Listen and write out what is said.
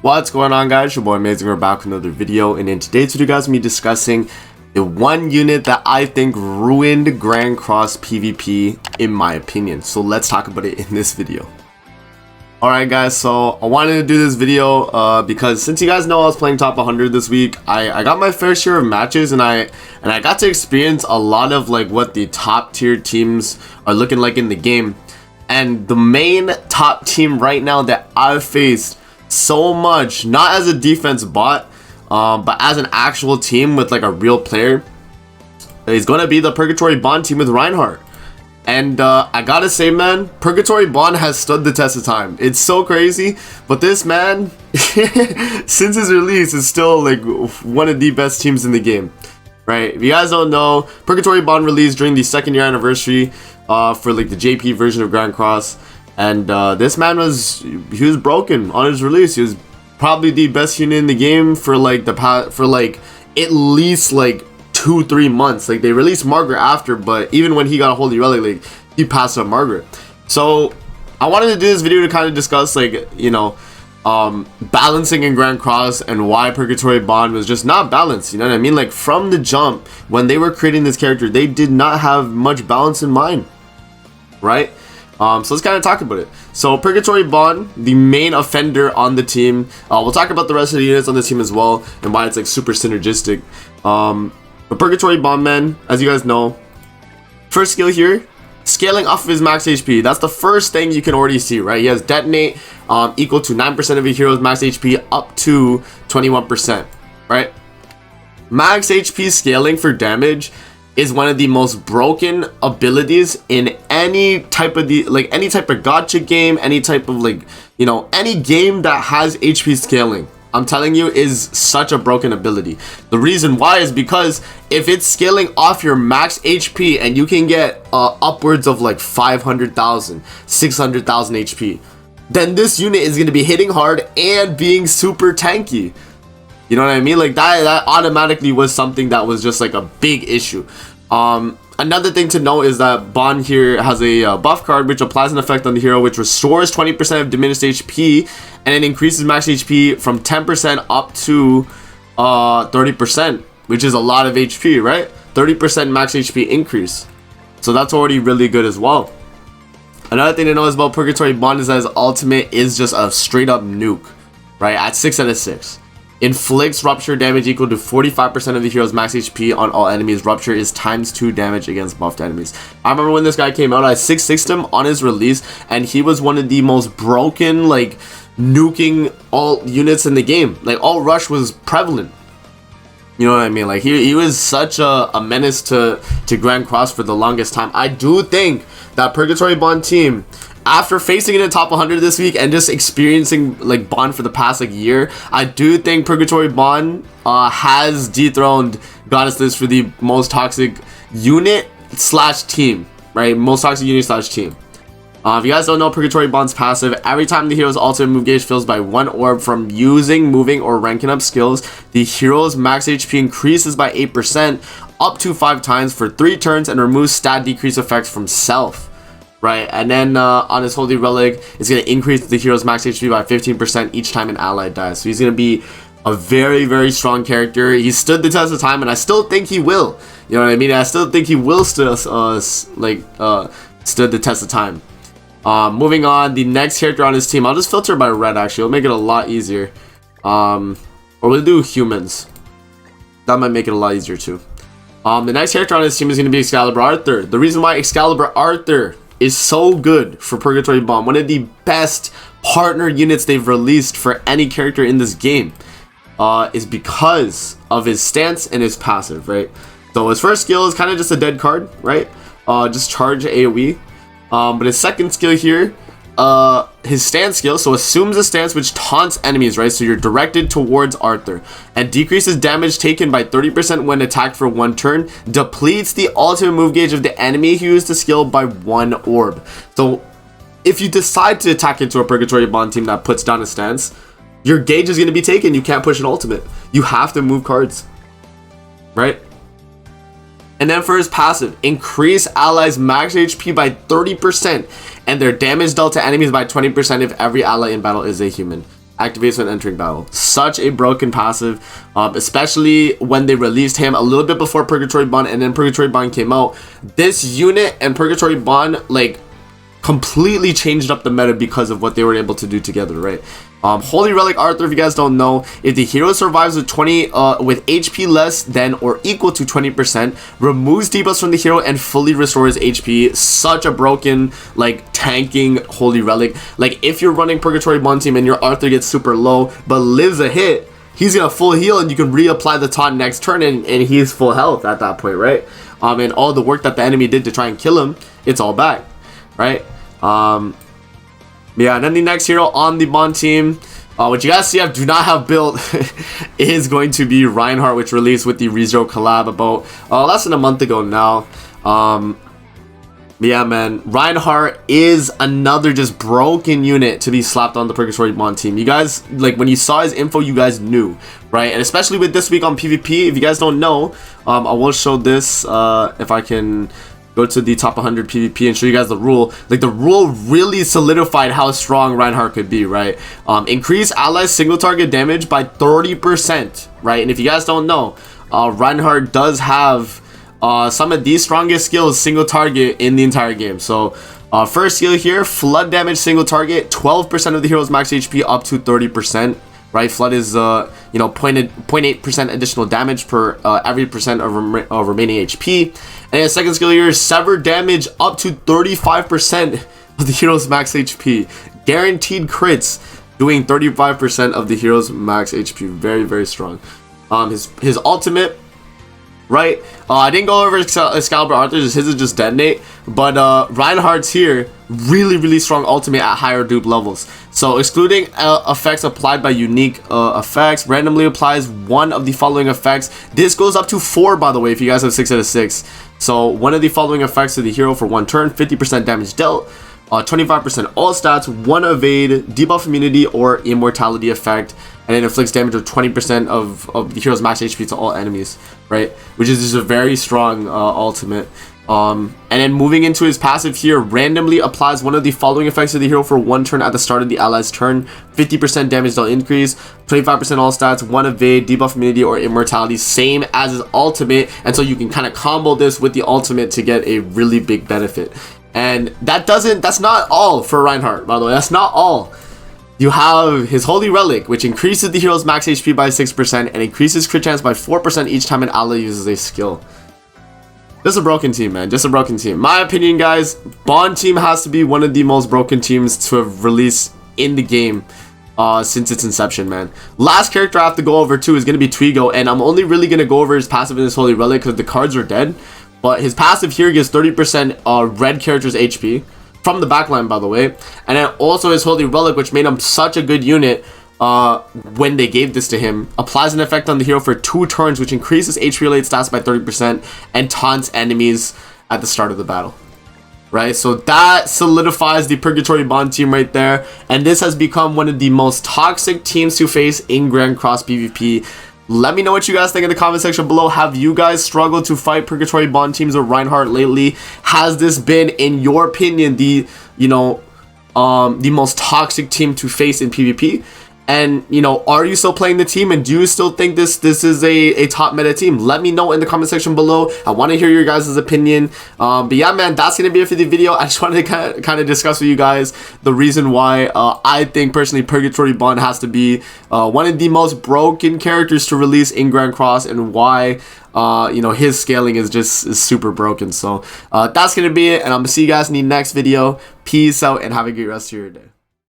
What's going on, guys? Your boy Amazing. We're back with another video, and in today's video, guys, I'm gonna be discussing the one unit that I think ruined Grand Cross PvP in my opinion. So let's talk about it in this video. Alright guys, so I wanted to do this video because since you guys know I was playing top 100 this week, I got my fair share of matches, and I got to experience a lot of like what the top tier teams are looking like in the game. And the main top team right now that I've faced so much, not as a defense bot, but as an actual team with like a real player, is going to be the Purgatory Bond team with Reinhardt. And I gotta say, man, Purgatory Bond has stood the test of time. It's so crazy, but this man since his release is still like one of the best teams in the game, right? If you guys don't know, Purgatory Bond released during the 2nd year anniversary for like the JP version of Grand Cross. And this man was broken on his release. He was probably the best unit in the game for like at least like 2-3 months. Like, they released Margaret after, but even when he got a Holy Relic, like, he passed up Margaret. So I wanted to do this video to kind of discuss, like, you know, balancing in Grand Cross and why Purgatory Bond was just not balanced. You know what I mean? Like, from the jump, when they were creating this character, they did not have much balance in mind, right? So let's kind of talk about it. So Purgatory Bond, the main offender on the team, we'll talk about the rest of the units on the team as well and why it's like super synergistic. But Purgatory Bond, man, as you guys know, first skill here, scaling off of his max HP. That's the first thing you can already see, right? He has detonate equal to 9% of a hero's max HP up to 21%, right? Max HP scaling for damage is one of the most broken abilities in any type of any type of gacha game, any type of like, you know, any game that has HP scaling. I'm telling you, is such a broken ability. The reason why is because if it's scaling off your max HP and you can get upwards of like 500,000, 600,000 HP, then this unit is going to be hitting hard and being super tanky. You know what I mean? Like that automatically was something that was just like a big issue. Another thing to note is that Bond here has a buff card which applies an effect on the hero which restores 20% of diminished HP, and it increases max HP from 10% up to 30%, which is a lot of HP, right? 30% max HP increase. So that's already really good as well. Another thing to know is about Purgatory Bond is that his ultimate is just a straight up nuke, right? At 6 out of 6. Inflicts rupture damage equal to 45% of the hero's max HP on all enemies. Rupture is ×2 damage against buffed enemies. I remember when this guy came out, I 6-6'd him on his release, and he was one of the most broken, like, nuking all units in the game. Like, all rush was prevalent. You know what I mean? Like, he was such a menace to Grand Cross for the longest time. I do think that Purgatory Bond team, after facing it in top 100 this week and just experiencing like Bond for the past like year, I do think Purgatory Bond has dethroned Goddess List for the most toxic unit slash team, right? Most toxic unit slash team. If you guys don't know, Purgatory Bond's passive, every time the hero's ultimate move gauge fills by 1 orb from using, moving, or ranking up skills, the hero's max HP increases by 8% up to 5 times for 3 turns and removes stat decrease effects from self. Right, and then on his Holy Relic, it's going to increase the hero's max HP by 15% each time an ally dies. So he's going to be a very, very strong character. He stood the test of time, and I still think he will. You know what I mean? I still think he will stood the test of time. Moving on, the next character on his team, I'll just filter by red, actually. It'll make it a lot easier. Or we'll do humans. That might make it a lot easier, too. The next character on his team is going to be Excalibur Arthur. The reason why Excalibur Arthur is so good for Purgatory Bond, one of the best partner units they've released for any character in this game, is because of his stance and his passive, right? So his first skill is kind of just a dead card, right? Just charge AoE. But his second skill here, his stance skill, so assumes a stance which taunts enemies, right? So you're directed towards Arthur, and decreases damage taken by 30% when attacked for 1 turn, depletes the ultimate move gauge of the enemy who used the skill by 1 orb. So if you decide to attack into a Purgatory Bond team that puts down a stance, your gauge is going to be taken. You can't push an ultimate. You have to move cards, right? And then for his passive, increase allies max HP by 30% and their damage dealt to enemies by 20% if every ally in battle is a human. activates when entering battle. Such a broken passive, especially when they released him a little bit before Purgatory Bond, and then Purgatory Bond came out. This unit and Purgatory Bond like completely changed up the meta because of what they were able to do together, right? Holy Relic Arthur, if you guys don't know, if the hero survives with with HP less than or equal to 20%, removes debuffs from the hero and fully restores HP. Such a broken, like, tanking Holy Relic. Like, if you're running Purgatory Bond team and your Arthur gets super low but lives a hit, he's gonna full heal and you can reapply the taunt next turn, and he's full health at that point, right? And all the work that the enemy did to try and kill him, it's all back, right? Yeah, and then the next hero on the Bond team, which you guys see I do not have built, is going to be Reinhardt, which released with the ReZero collab about less than a month ago now. Yeah, man, Reinhardt is another just broken unit to be slapped on the Purgatory Bond team. You guys, like, when you saw his info, you guys knew, right? And especially with this week on PvP, if you guys don't know, I will show this if I can go to the top 100 PvP and show you guys the rule. Like, the rule really solidified how strong Reinhardt could be, right? Increase allies single target damage by 30%, right? And if you guys don't know, Reinhardt does have some of the strongest skills single target in the entire game. So first skill here, flood damage single target, 12% of the hero's max HP up to 30%. Right, flood is 0.8% additional damage per every percent of remaining HP. And the second skill here is sever damage up to 35% of the hero's max HP. Guaranteed crits, doing 35% of the hero's max HP. Very, very strong. His ultimate, right? I didn't go over Excalibur Arthur. His is just detonate. But Reinhardt's here, really, really strong ultimate at higher dupe levels. So excluding effects applied by unique effects, randomly applies one of the following effects. This goes up to 4, by the way, if you guys have 6 out of 6. So one of the following effects to the hero for 1 turn, 50% damage dealt, 25% all stats, 1 evade, debuff immunity or immortality effect, and it inflicts damage of 20% of the hero's max HP to all enemies, right? Which is just a very strong ultimate. And then moving into his passive here, randomly applies one of the following effects to the hero for 1 turn at the start of the ally's turn. 50% damage dealt increase, 25% all stats, 1 evade, debuff immunity or immortality, same as his ultimate. And so you can kind of combo this with the ultimate to get a really big benefit. And that's not all for Reinhardt, by the way. That's not all. You have his Holy Relic, which increases the hero's max HP by 6% and increases crit chance by 4% each time an ally uses a skill. Just a broken team, man. Just a broken team. My opinion, guys, Bond team has to be one of the most broken teams to have released in the game since its inception, man. Last character I have to go over too is going to be Twigo, and I'm only really going to go over his passive in his Holy Relic because the cards are dead. But his passive here gives 30% red character's HP from the backline, by the way. And then also his Holy Relic, which made him such a good unit when they gave this to him, applies an effect on the hero for 2 turns, which increases HP related stats by 30% and taunts enemies at the start of the battle. Right, so that solidifies the Purgatory Bond team right there, and this has become one of the most toxic teams to face in Grand Cross PvP. Let me know what you guys think in the comment section below. Have you guys struggled to fight Purgatory Bond teams with Reinhardt lately? Has this been, in your opinion, the most toxic team to face in PvP? And, are you still playing the team, and do you still think this is a top meta team? Let me know in the comment section below. I want to hear your guys' opinion. But yeah, man, that's going to be it for the video. I just wanted to kind of discuss with you guys the reason why I think, personally, Purgatory Bond has to be one of the most broken characters to release in Grand Cross, and why his scaling is super broken. So that's going to be it, and I'm going to see you guys in the next video. Peace out, and have a great rest of your day.